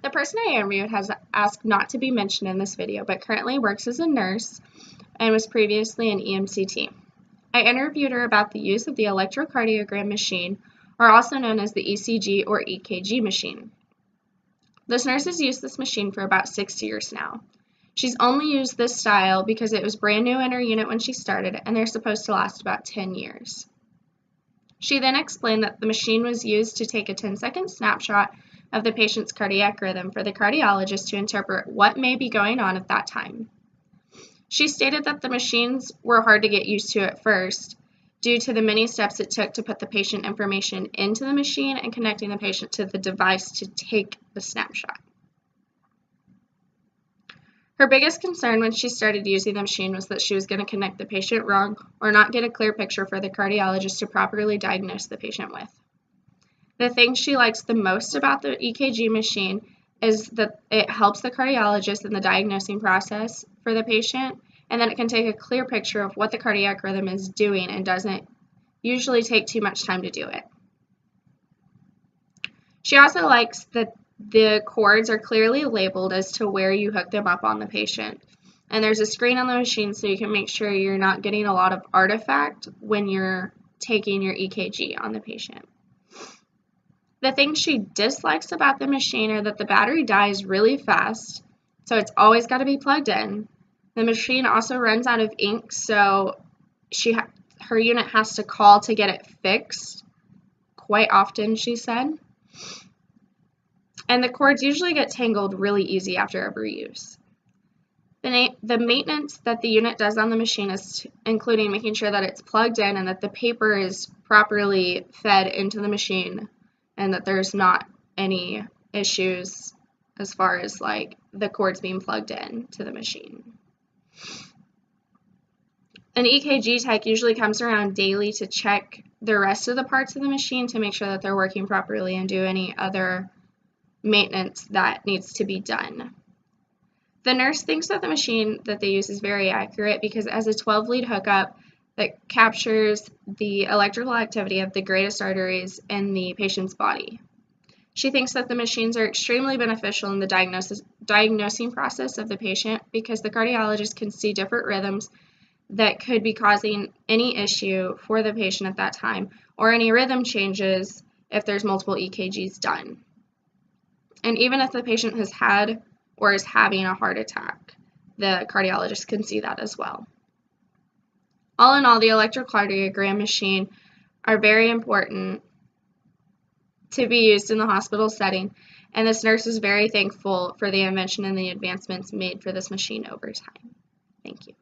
The person I interviewed has asked not to be mentioned in this video, but currently works as a nurse and was previously an EMCT. I interviewed her about the use of the electrocardiogram machine, or also known as the ECG or EKG machine. This nurse has used this machine for about 6 years now. She's only used this style because it was brand new in her unit when she started, and they're supposed to last about 10 years. She then explained that the machine was used to take a 10-second snapshot of the patient's cardiac rhythm for the cardiologist to interpret what may be going on at that time. She stated that the machines were hard to get used to at first due to the many steps it took to put the patient information into the machine and connecting the patient to the device to take the snapshot. Her biggest concern when she started using the machine was that she was going to connect the patient wrong or not get a clear picture for the cardiologist to properly diagnose the patient with. The thing she likes the most about the EKG machine is that it helps the cardiologist in the diagnosing process for the patient, and then it can take a clear picture of what the cardiac rhythm is doing and doesn't usually take too much time to do it. She also likes that the cords are clearly labeled as to where you hook them up on the patient. And there's a screen on the machine so you can make sure you're not getting a lot of artifact when you're taking your EKG on the patient. The things she dislikes about the machine are that the battery dies really fast, so it's always got to be plugged in. The machine also runs out of ink, so her unit has to call to get it fixed quite often, she said. And the cords usually get tangled really easy after every use. The maintenance that the unit does on the machine is including making sure that it's plugged in and that the paper is properly fed into the machine and that there's not any issues as far as like the cords being plugged in to the machine. An EKG tech usually comes around daily to check the rest of the parts of the machine to make sure that they're working properly and do any other maintenance that needs to be done. The nurse thinks that the machine that they use is very accurate because it has a 12-lead hookup that captures the electrical activity of the greatest arteries in the patient's body. She thinks that the machines are extremely beneficial in the diagnosing process of the patient because the cardiologist can see different rhythms that could be causing any issue for the patient at that time, or any rhythm changes if there's multiple EKGs done. And even if the patient has had or is having a heart attack, the cardiologist can see that as well. All in all, the electrocardiogram machine are very important to be used in the hospital setting, and this nurse is very thankful for the invention and the advancements made for this machine over time. Thank you.